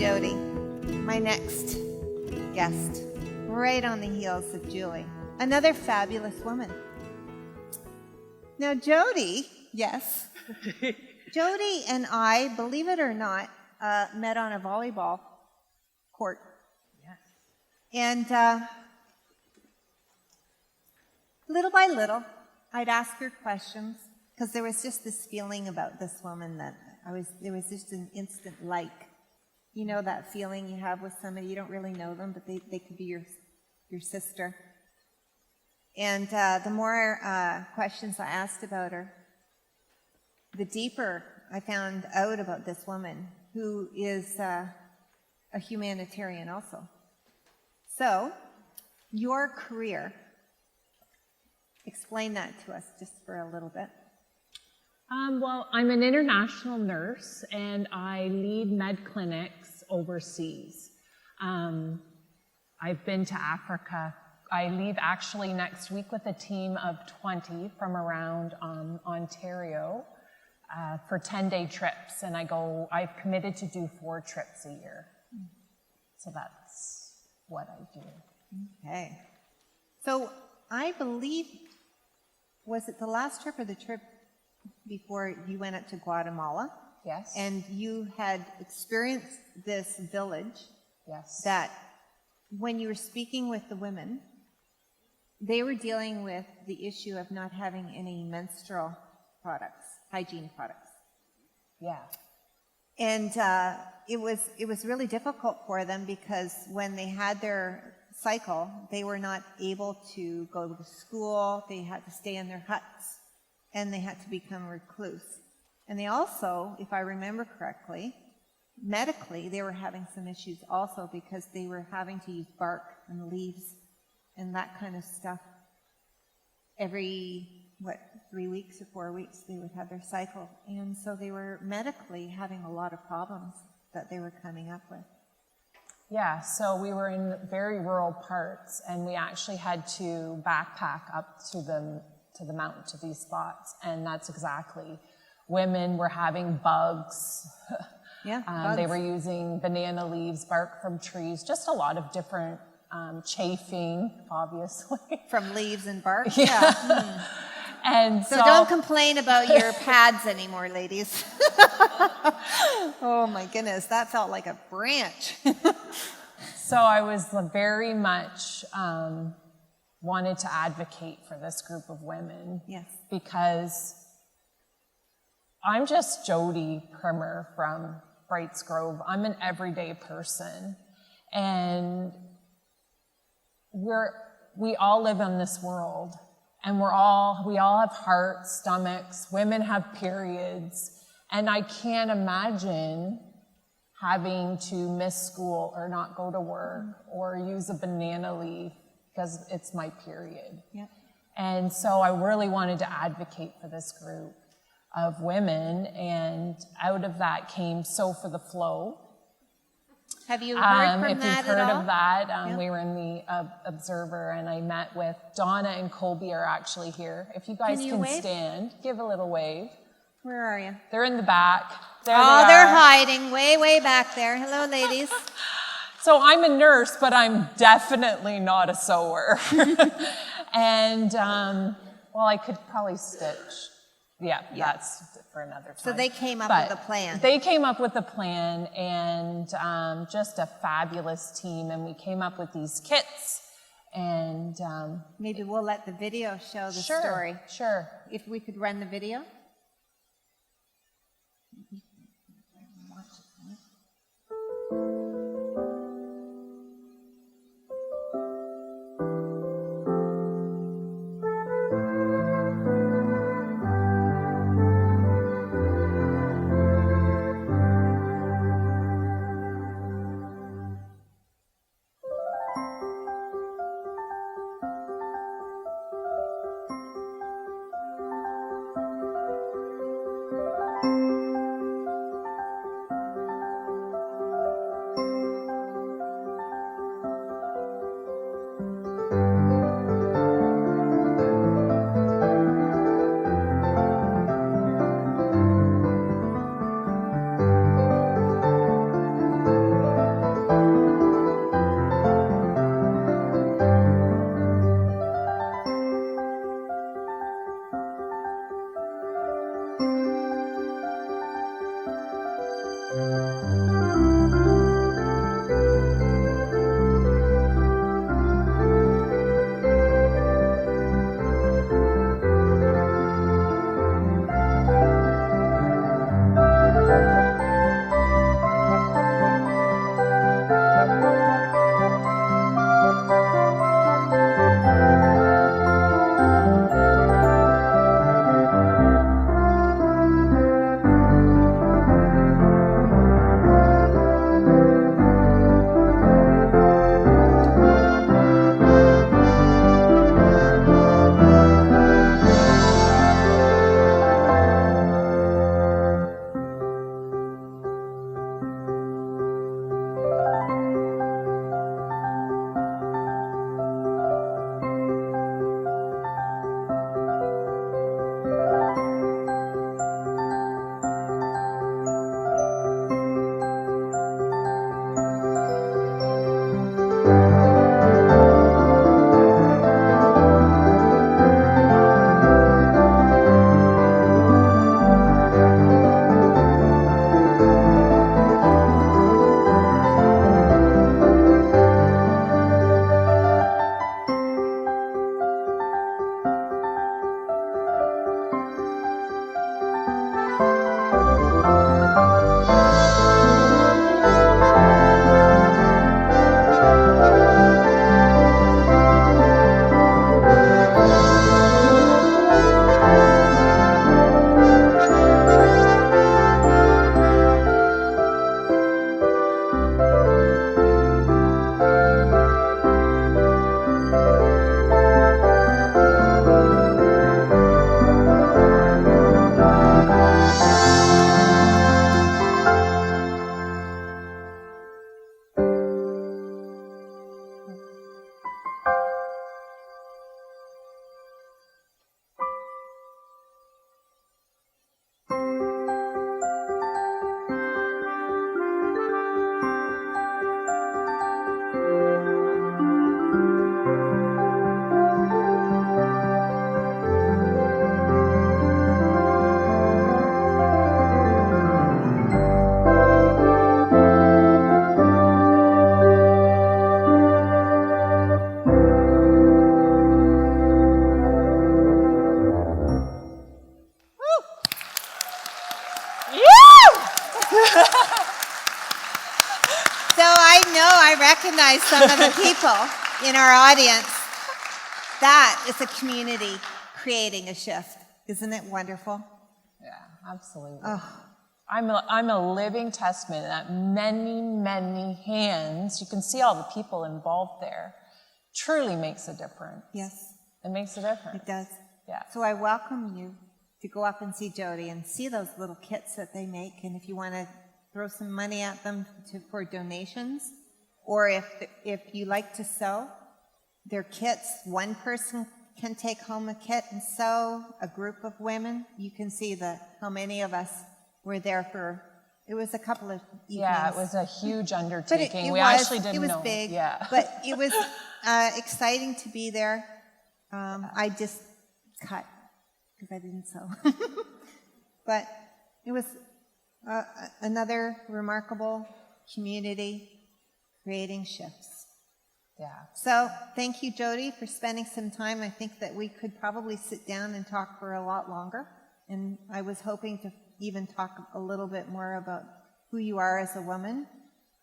Jody, my next guest, right on the heels of Julie, another fabulous woman. Now, Jody, yes, Jody and I, believe it or not, met on a volleyball court. Yes. And little by little, I'd ask her questions because there was just this feeling about this woman that there was just an instant like. You know that feeling you have with somebody, you don't really know them, but they could be your sister. And the more questions I asked about her, the deeper I found out about this woman, who is a humanitarian also. So, your career, explain that to us just for a little bit. Well, I'm an international nurse, and I lead med clinics overseas. I've been to Africa. I leave actually next week with a team of 20 from around Ontario for 10-day trips, and I've committed to do 4 trips a year. So that's what I do. Okay. So I believe, was it the last trip or the trip before you went up to Guatemala? Yes. And you had experienced this village. Yes. That when you were speaking with the women, they were dealing with the issue of not having any menstrual products, hygiene products. Yeah. And it was really difficult for them because when they had their cycle, they were not able to go to school. They had to stay in their huts, and they had to become recluse. And they also, if I remember correctly, medically, they were having some issues also because they were having to use bark and leaves and that kind of stuff. Every, 3 weeks or 4 weeks, they would have their cycle. And so they were medically having a lot of problems that they were coming up with. Yeah, so we were in very rural parts, and we actually had to backpack up to the mountain, to these spots, and that's exactly. Women were having bugs. Yeah, bugs. They were using banana leaves, bark from trees, just a lot of different chafing, obviously. From leaves and bark? Yeah. Mm. And so don't complain about your pads anymore, ladies. Oh my goodness, that felt like a branch. So I was very much wanted to advocate for this group of women. Yes. Because I'm just Jodi Primmer from Brights Grove. I'm an everyday person. And we all live in this world. And we all have hearts, stomachs, women have periods. And I can't imagine having to miss school or not go to work or use a banana leaf because it's my period. Yep. And so I really wanted to advocate for this group of women, and out of that came Sew for the Flow. Have you heard from if that you've heard at all? of that, Yep. we were in the Observer, and I met with Donna and Colby are actually here. If you guys can wave? stand, give a little wave. Where are you? They're in the back. There Oh, they they're are. hiding way back there. Hello, ladies. So I'm a nurse, but I'm definitely not a sewer. And, well, I could probably stitch. Yeah, that's for another time. So they came up with a plan. They came up with a plan, and just a fabulous team. And we came up with these kits. And maybe we'll let the video show the story. Sure. If we could run the video. recognize some of the people in our audience. That is a community creating a shift. Isn't it wonderful? Yeah, absolutely. Oh. I'm a living testament that many, many hands, you can see all the people involved there, truly makes a difference. Yes. It makes a difference. It does. Yeah. So I welcome you to go up and see Jodi and see those little kits that they make. And if you want to throw some money at them for donations, or if you like to sew, their kits, one person can take home a kit and sew, a group of women. You can see how many of us were there for, it was a couple of evenings. Yeah, it was a huge undertaking. But we actually didn't know. It was big, yeah. But it was exciting to be there. I just cut because I didn't sew. But it was another remarkable community creating shifts. Yeah. So thank you, Jodi, for spending some time. I think that we could probably sit down and talk for a lot longer. And I was hoping to even talk a little bit more about who you are as a woman.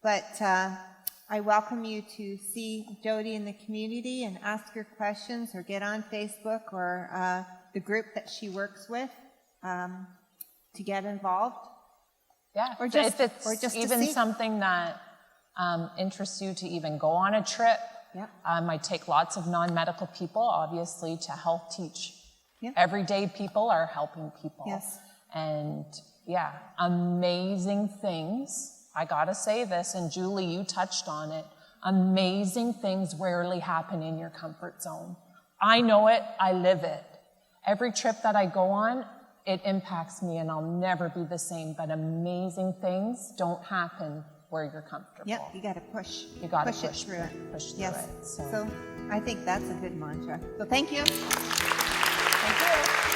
But I welcome you to see Jodi in the community and ask her questions, or get on Facebook or the group that she works with to get involved. Yeah, Or just, if it's even something that interests you to even go on a trip. Yep. I take lots of non-medical people, obviously, to help teach. Yep. Everyday people are helping people. Yes. And yeah, amazing things. I gotta say this, and Julie, you touched on it. Amazing things rarely happen in your comfort zone. I know it, I live it. Every trip that I go on, it impacts me, and I'll never be the same, but amazing things don't happen where you're comfortable. Yep, you got to push. You got to push it through it. Push through yes. it. So I think that's a good mantra. So thank you. Thank you.